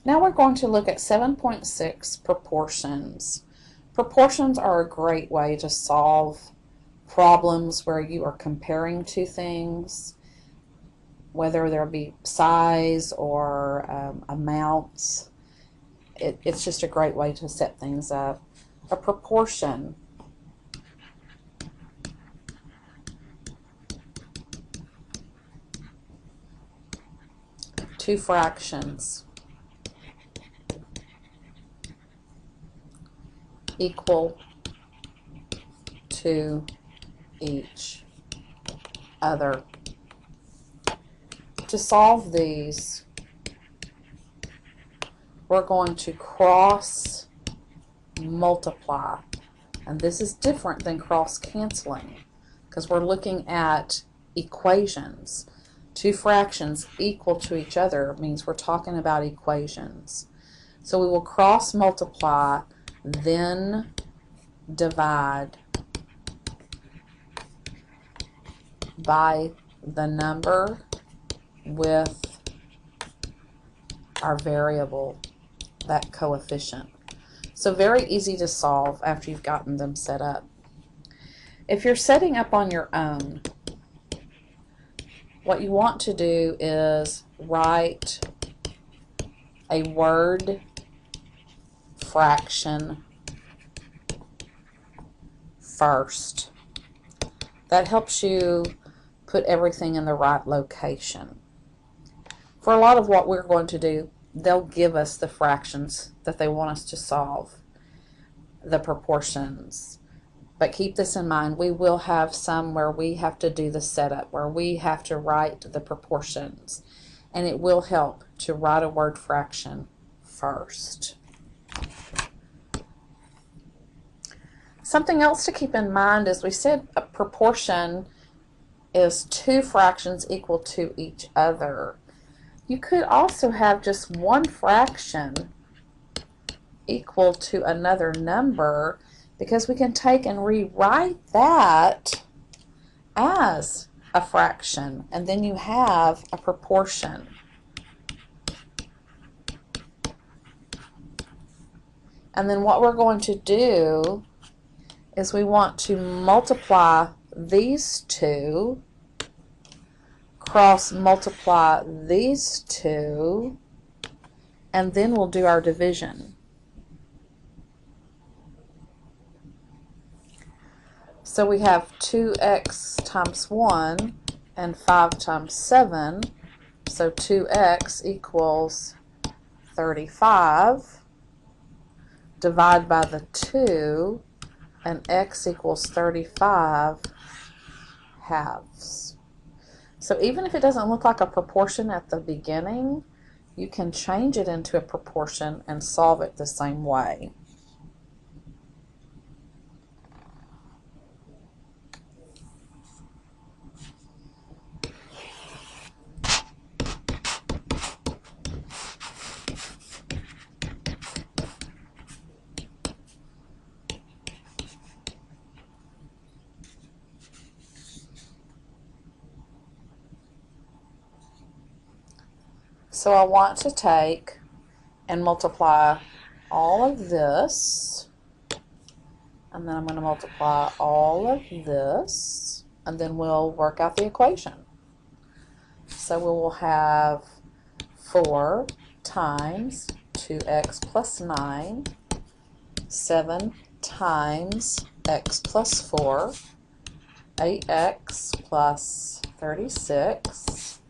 Now we're going to look at 7.6 proportions. Proportions are a great way to solve problems where you are comparing two things, whether there be size or amounts. It's just a great way to set things up. A proportion. Two fractions equal to each other. To solve these, we're going to cross multiply. And this is different than cross canceling because we're looking at equations. Two fractions equal to each other means we're talking about equations. So we will cross multiply, then divide by the number with our variable, that coefficient. So very easy to solve after you've gotten them set up. If you're setting up on your own, what you want to do is write a word fraction first. That helps you put everything in the right location. For a lot of what we're going to do, they'll give us the fractions that they want us to solve, the proportions. But keep this in mind, we will have some where we have to do the setup, where we have to write the proportions. And it will help to write a word fraction first. Something else to keep in mind is we said a proportion is two fractions equal to each other. You could also have just one fraction equal to another number, because we can take and rewrite that as a fraction, and then you have a proportion. And then what we're going to do is we want to multiply these two, cross multiply these two, and then we'll do our division. So we have 2x times 1 and 5 times 7, so 2x equals 35. Divide by the 2, and x equals 35 halves. So even if it doesn't look like a proportion at the beginning, you can change it into a proportion and solve it the same way. So I want to take and multiply all of this, and then I'm going to multiply all of this, and then we'll work out the equation. So we will have 4 times 2x plus 9, 7 times x plus 4, 8x plus 36,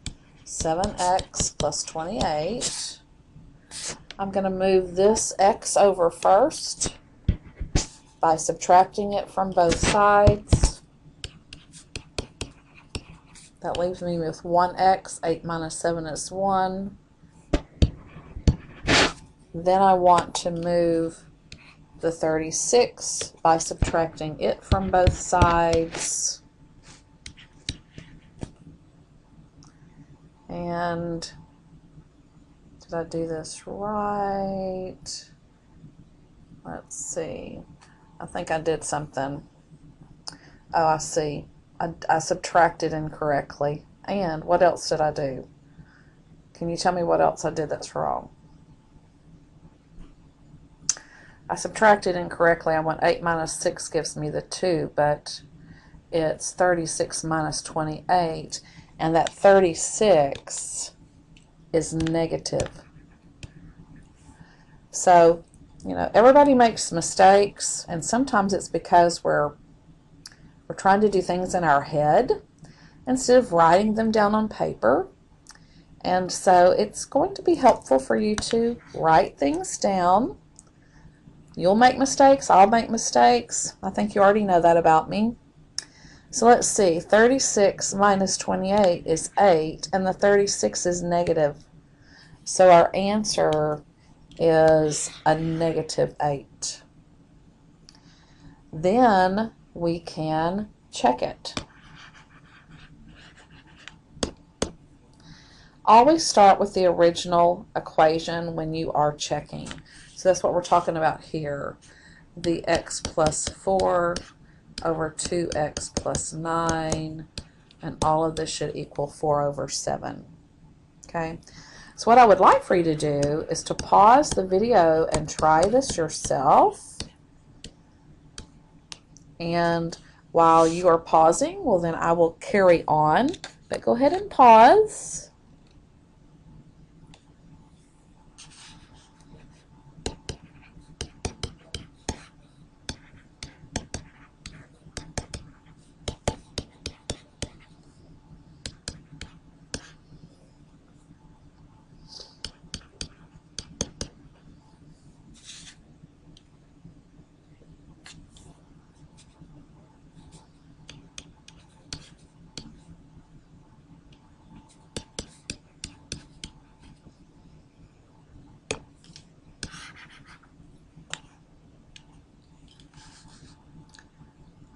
7x plus 28. I'm going to move this x over first by subtracting it from both sides. That leaves me with 1x. 8 minus 7 is 1. Then I want to move the 36 by subtracting it from both sides. And did I do this right? Let's see. I think I did something. Oh, I see. I subtracted incorrectly. And what else did I do? Can you tell me what else I did that's wrong? I subtracted incorrectly. I went 8 minus 6 gives me the 2, but it's 36 minus 28, and that 36 is negative. So, you know, everybody makes mistakes, and sometimes it's because we're trying to do things in our head instead of writing them down on paper. And so it's going to be helpful for you to write things down. You'll make mistakes, I'll make mistakes. I think you already know that about me. So let's see, 36 minus 28 is 8, and the 36 is negative. So our answer is a negative 8. Then we can check it. Always start with the original equation when you are checking. So that's what we're talking about here. The x plus 4 over 2x plus 9, and all of this should equal 4 over 7. Okay, so what I would like for you to do is to pause the video and try this yourself. And while you are pausing, well, then I will carry on, but go ahead and pause.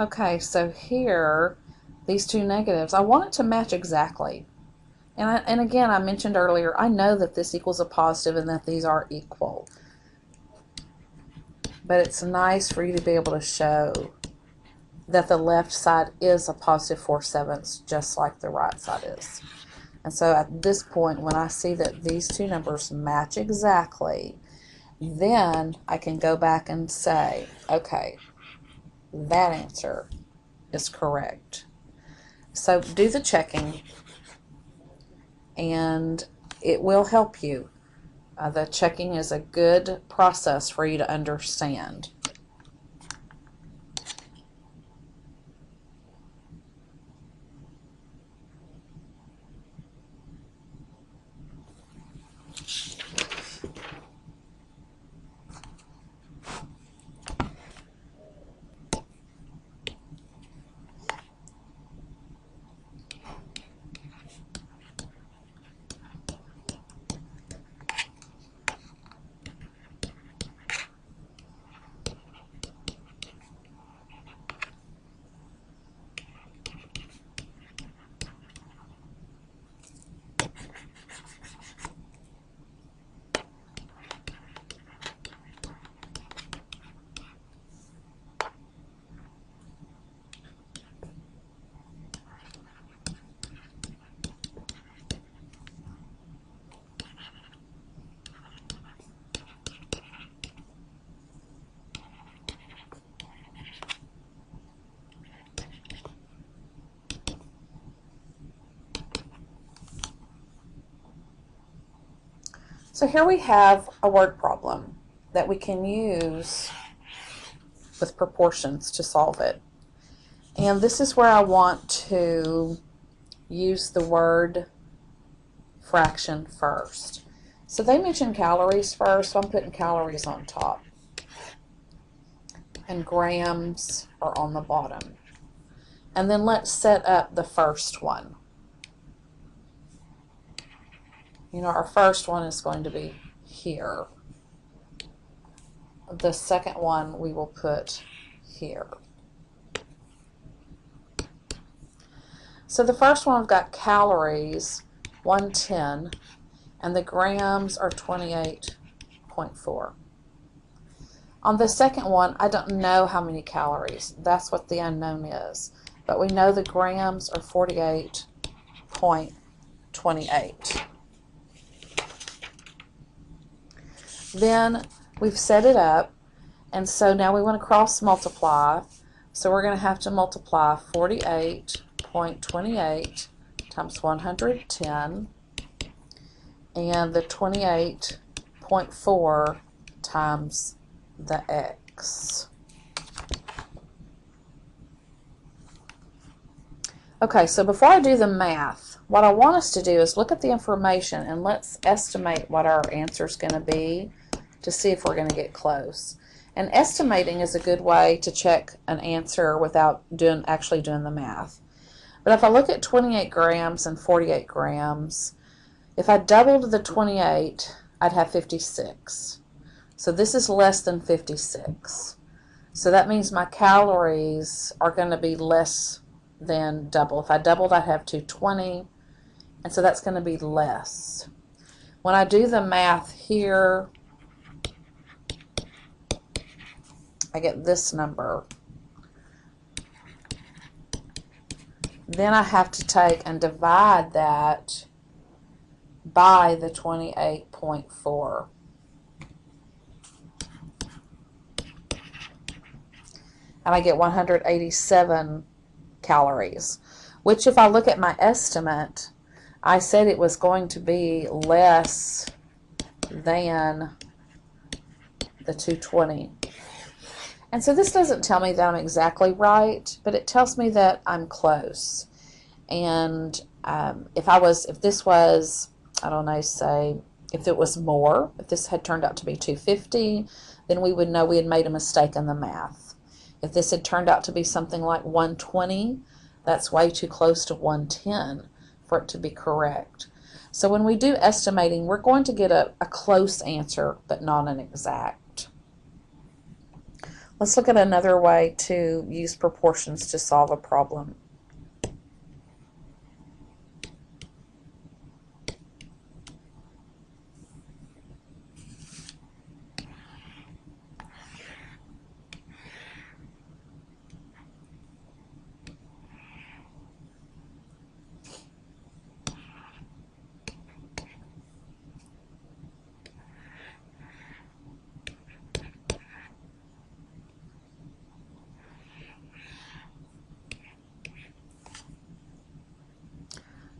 Okay, so here, these two negatives, I want it to match exactly. And again, I mentioned earlier, I know that this equals a positive and that these are equal. But it's nice for you to be able to show that the left side is a positive 4/7, just like the right side is. And so at this point, when I see that these two numbers match exactly, then I can go back and say, okay, that answer is correct. So do the checking, and it will help you. The checking is a good process for you to understand. So here we have a word problem that we can use with proportions to solve it. And this is where I want to use the word fraction first. So they mentioned calories first, so I'm putting calories on top. And grams are on the bottom. And then let's set up the first one. You know, our first one is going to be here. The second one we will put here. So the first one, I've got calories, 110, and the grams are 28.4. On the second one, I don't know how many calories. That's what the unknown is. But we know the grams are 48.28. Then we've set it up, And so now we want to cross multiply. So we're going to have to multiply 48.28 times 110 and the 28.4 times the x. Okay, so before I do the math, what I want us to do is look at the information and let's estimate what our answer is going to be to see if we're going to get close. And estimating is a good way to check an answer without actually doing the math. But if I look at 28 grams and 48 grams, if I doubled the 28, I'd have 56. So this is less than 56. So that means my calories are going to be less than double. If I doubled, I'd have 220, and so that's going to be less. When I do the math here, I get this number. Then I have to take and divide that by the 28.4. And I get 187 calories, which if I look at my estimate, I said it was going to be less than the 220. And so this doesn't tell me that I'm exactly right, but it tells me that I'm close. And if this was, I don't know, say, if it was more, if this had turned out to be 250, then we would know we had made a mistake in the math. If this had turned out to be something like 120, that's way too close to 110 for it to be correct. So when we do estimating, we're going to get a close answer, but not an exact. Let's look at another way to use proportions to solve a problem.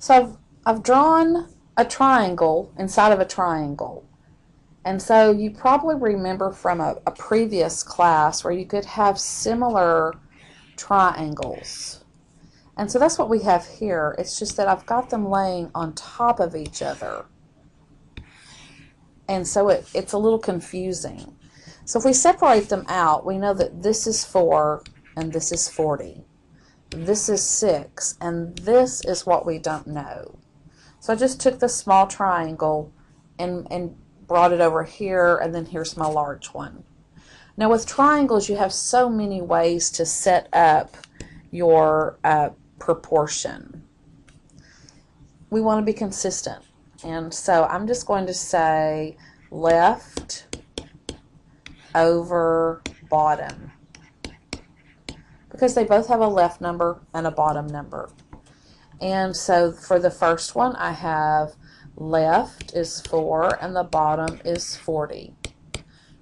So I've drawn a triangle inside of a triangle. And so you probably remember from a previous class where you could have similar triangles. And so that's what we have here. It's just that I've got them laying on top of each other. And so it's a little confusing. So if we separate them out, we know that this is 4 and this is 40. This is 6, and this is what we don't know. So I just took the small triangle and brought it over here, and then here's my large one. Now with triangles, you have so many ways to set up your proportion. We want to be consistent, and so I'm just going to say left over bottom, because they both have a left number and a bottom number. And so for the first one, I have left is 4 and the bottom is 40.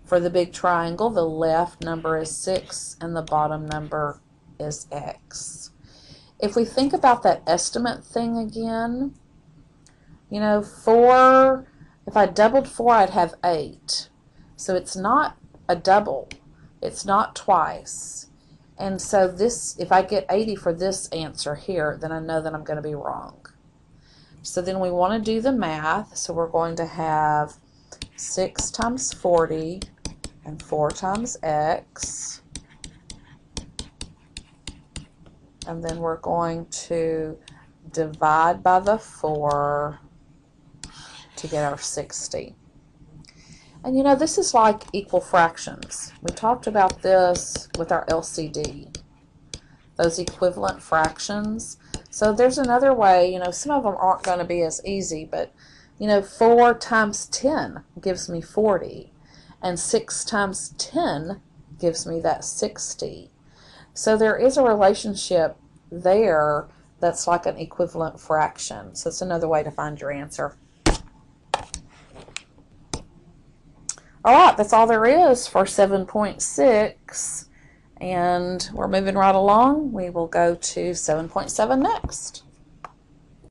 For the big triangle, the left number is 6 and the bottom number is x. If we think about that estimate thing again, you know, 4, if I doubled 4, I'd have 8. So it's not a double. It's not twice. And so this, if I get 80 for this answer here, then I know that I'm going to be wrong. So then we want to do the math. So we're going to have 6 times 40 and 4 times x. And then we're going to divide by the 4 to get our 60. And you know, this is like equal fractions. We talked about this with our LCD, those equivalent fractions. So there's another way, you know, some of them aren't going to be as easy, but you know, 4 times 10 gives me 40, and 6 times 10 gives me that 60. So there is a relationship there that's like an equivalent fraction. So it's another way to find your answer. All right, that's all there is for 7.6, and we're moving right along. We will go to 7.7 next.